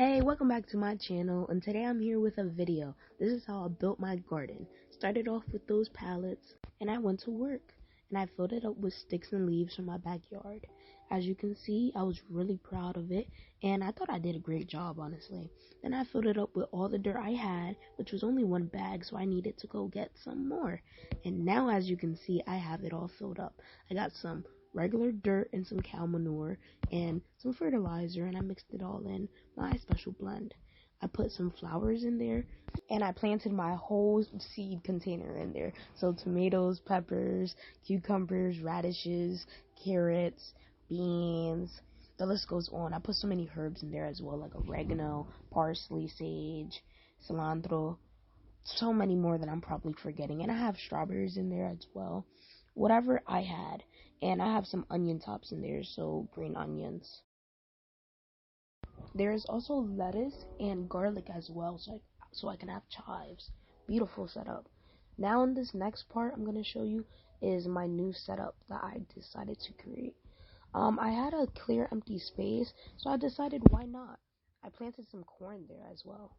Hey, welcome back to my channel, and today I'm here with a video. This is how I built my garden. Started off with those pallets, and I went to work, and I filled it up with sticks and leaves from my backyard. As you can see, I was really proud of it, and I thought I did a great job, honestly. Then I filled it up with all the dirt I had, which was only one bag, so I needed to go get some more. And now, as you can see, I have it all filled up. I got some regular dirt and some cow manure and some fertilizer, and I mixed it all in my special blend. I put some flowers in there, and I planted my whole seed container in there. So tomatoes, peppers, cucumbers, radishes, carrots, beans, the list goes on. I put so many herbs in there as well, like oregano, parsley, sage, cilantro, so many more that I'm probably forgetting. And I have strawberries in there as well. Whatever I had. And I have some onion tops in there, so green onions. There is also lettuce and garlic as well, so I can have chives. Beautiful setup. Now in this next part I'm going to show you is my new setup that I decided to create. I had a clear empty space, so I decided why not. I planted some corn there as well.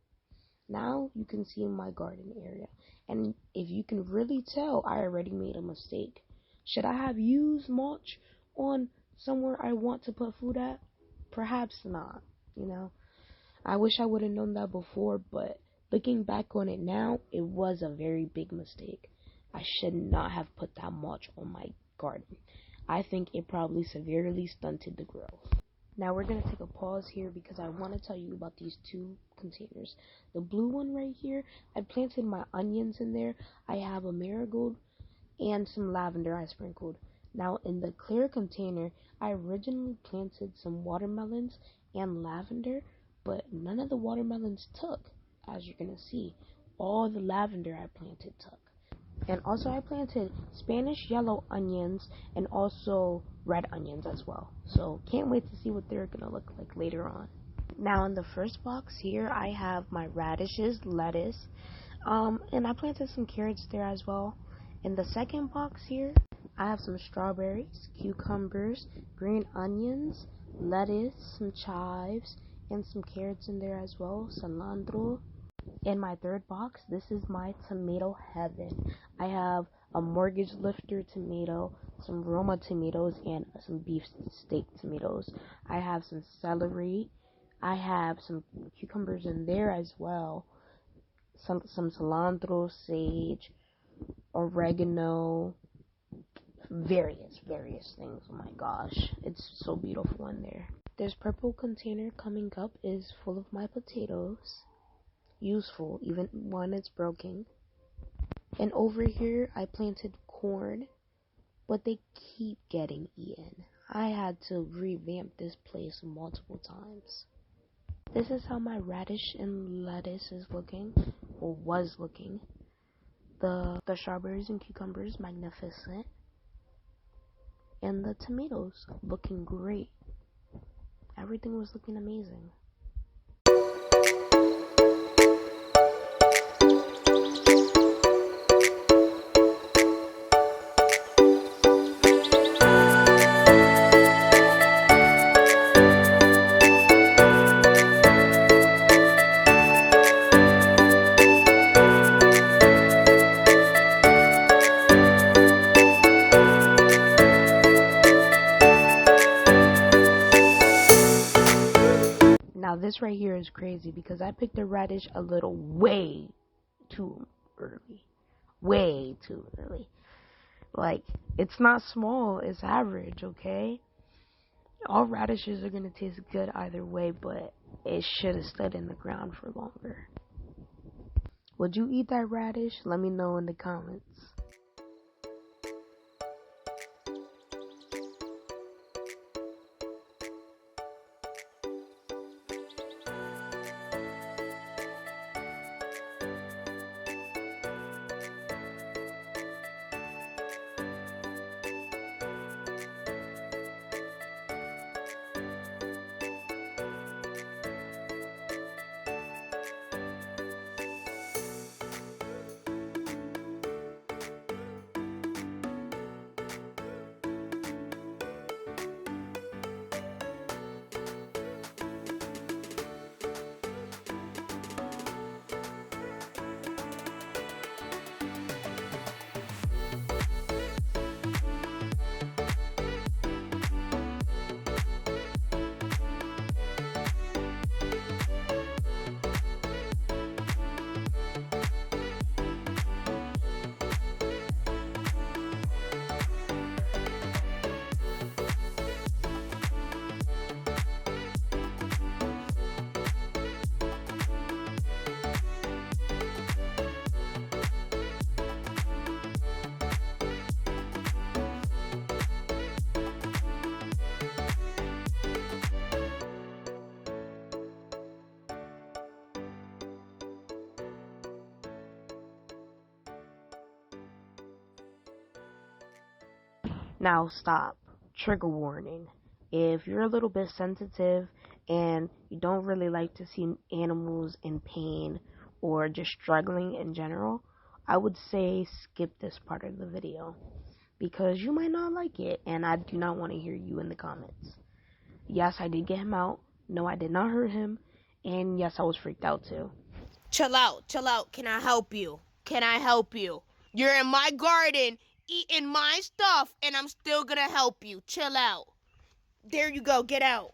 Now you can see my garden area, and if you can really tell, I already made a mistake. Should I have used mulch on somewhere I want to put food at? Perhaps not, I wish I would have known that before, but looking back on it now, it was a very big mistake. I should not have put that mulch on my garden. I think it probably severely stunted the growth. Now we're going to take a pause here because I want to tell you about these two containers. The blue one right here, I planted my onions in there. I have a marigold and some lavender I sprinkled. Now in the clear container, I originally planted some watermelons and lavender, but none of the watermelons took. As you're going to see, all the lavender I planted took. And also I planted Spanish yellow onions and also red onions as well. So can't wait to see what they're going to look like later on. Now in the first box here, I have my radishes, lettuce, and I planted some carrots there as well. In the second box here, I have some strawberries, cucumbers, green onions, lettuce, some chives, and some carrots in there as well, cilantro. In my third box, this is my tomato heaven. I have a mortgage lifter tomato, some Roma tomatoes, and some beef steak tomatoes. I have some celery. I have some cucumbers in there as well. Some cilantro, sage, oregano, various things. Oh my gosh, it's so beautiful in there. This purple container coming up is full of my potatoes. Useful even when it's broken. And over here I planted corn, but they keep getting eaten. I had to revamp this place multiple times. This is how my radish and lettuce is looking, or was looking. The strawberries and cucumbers, magnificent. And the tomatoes looking great. Everything was looking amazing. Now this right here is crazy because I picked the radish a little way too early. Way too early. Like, it's not small, it's average, okay? All radishes are gonna taste good either way, but it should have stood in the ground for longer. Would you eat that radish? Let me know in the comments. Now stop. Trigger warning. If you're a little bit sensitive and you don't really like to see animals in pain or just struggling in general, I would say skip this part of the video because you might not like it and I do not want to hear you in the comments. Yes, I did get him out. No, I did not hurt him. And yes, I was freaked out too. Chill out. Can I help you? You're in my garden eating my stuff and I'm still gonna help you. Chill out. There you go, get out.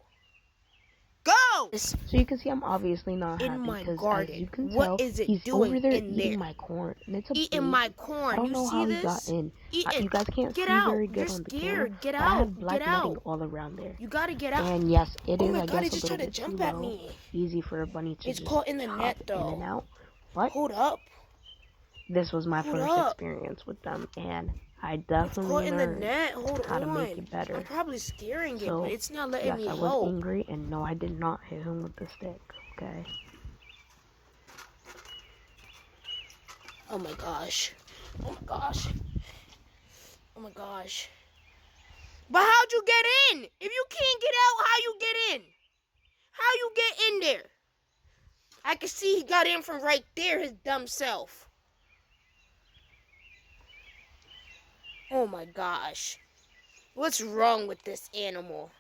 Go! So you can see I'm obviously not In happy my because as you garden. can What tell, is it he's doing over there in eating there? my corn and it's a Eating baby. my I corn. don't You know see how he got this? in. Eating. You guys can't Get see out. very good You're on the camera, scared. Get but I out. have black Get netting out. all around there. You gotta get out. And yes, it Oh is, my I god, guess, it a just little tried to bit too jump at low. me. Easy for a bunny to It's just caught in the hop net in and though. out. But Hold up. this was my Hold first up. experience with them, and I It's caught definitely in the learned net. Hold how to make on. it better. I'm probably scaring it, but So, it's not letting yes, me I was help. angry, and no, I did not hit him with the stick, okay? Oh my gosh. Oh my gosh. Oh my gosh. But how'd you get in? If you can't get out, how you get in? How you get in there? I can see he got in from right there, his dumb self. Oh my gosh. What's wrong with this animal?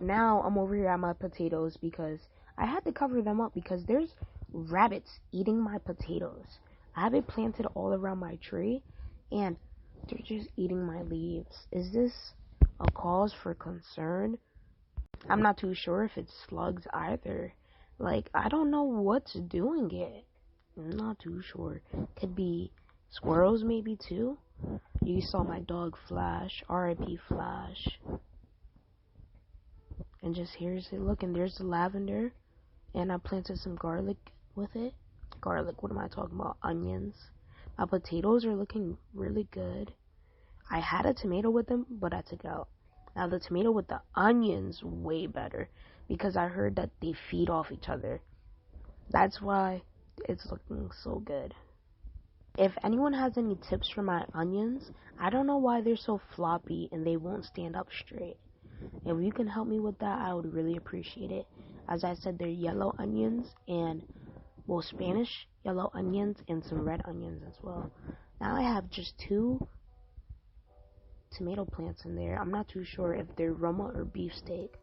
Now I'm over here at my potatoes because I had to cover them up because there's rabbits eating my potatoes. I have it planted all around my tree and they're just eating my leaves. Is this a cause for concern? I'm not too sure if it's slugs either. Like, I don't know what's doing it. I'm not too sure. Could be squirrels maybe too. You saw my dog Flash, R.I.P. Flash. And just here's it. Look, and there's the lavender. And I planted some garlic with it. Garlic, what am I talking about? Onions. My potatoes are looking really good. I had a tomato with them, but I took it out. Now the tomato with the onions, way better. Because I heard that they feed off each other. That's why it's looking so good. If anyone has any tips for my onions, I don't know why they're so floppy and they won't stand up straight. If you can help me with that, I would really appreciate it. As I said, they're yellow onions and, well, Spanish yellow onions and some red onions as well. Now I have just 2 tomato plants in there. I'm not too sure if they're Roma or beefsteak.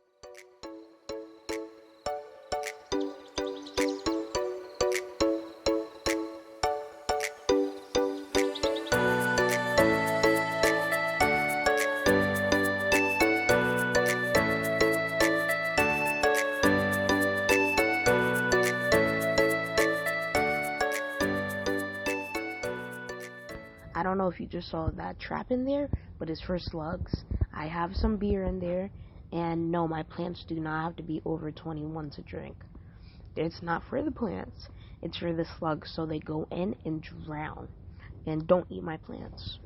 I don't know if you just saw that trap in there, but it's for slugs. I have some beer in there, and no, my plants do not have to be over 21 to drink. It's not for the plants, it's for the slugs, so they go in and drown. And don't eat my plants.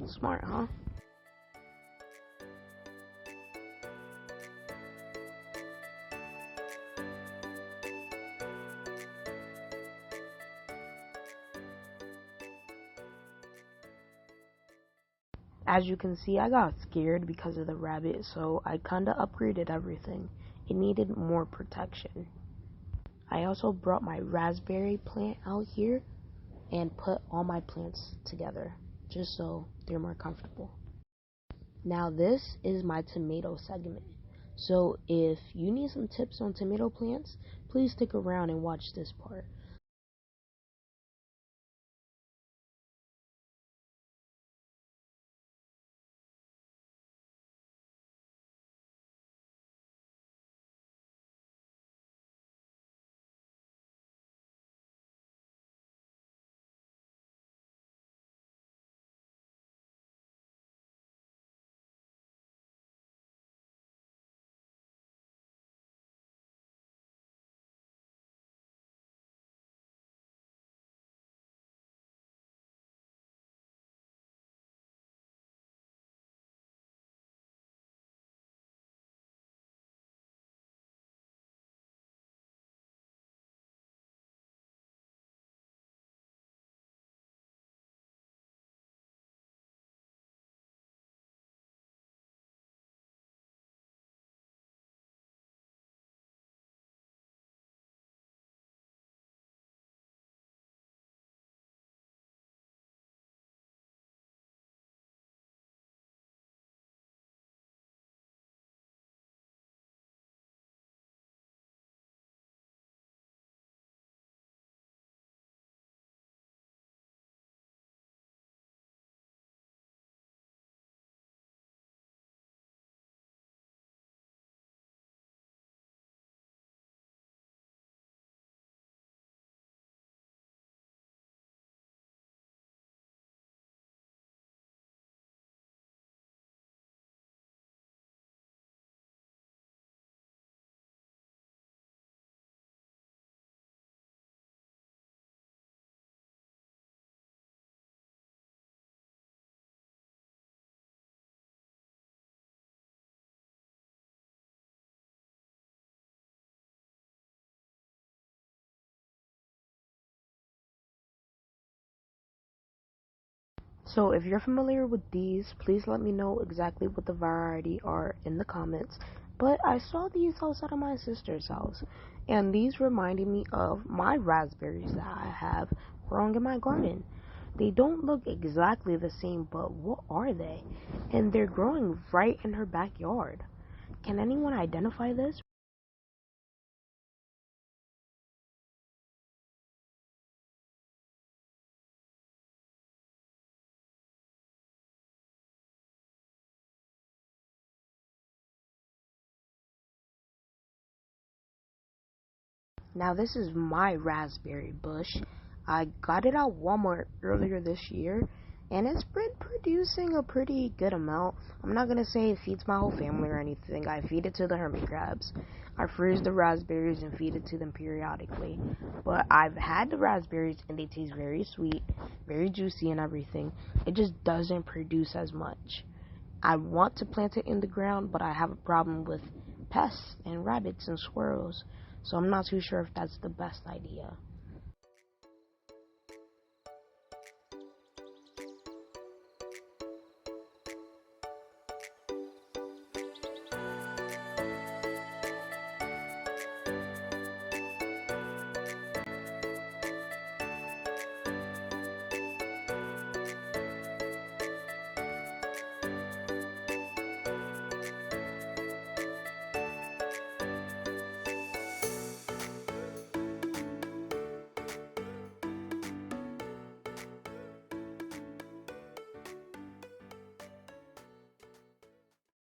Smart, huh? As you can see, I got scared because of the rabbit, so I kinda upgraded everything. It needed more protection. I also brought my raspberry plant out here and put all my plants together, just so they're more comfortable. Now this is my tomato segment. So if you need some tips on tomato plants, please stick around and watch this part. So if you're familiar with these, please let me know exactly what the variety are in the comments. But I saw these outside of my sister's house, and these reminded me of my raspberries that I have growing in my garden. They don't look exactly the same, but what are they? And they're growing right in her backyard. Can anyone identify this? Now this is my raspberry bush. I got it at Walmart earlier this year, and it's been producing a pretty good amount. I'm not gonna say it feeds my whole family or anything. I feed it to the hermit crabs. I freeze the raspberries and feed it to them periodically. But I've had the raspberries and they taste very sweet, very juicy and everything. It just doesn't produce as much. I want to plant it in the ground, but I have a problem with pests and rabbits and squirrels, so I'm not too sure if that's the best idea.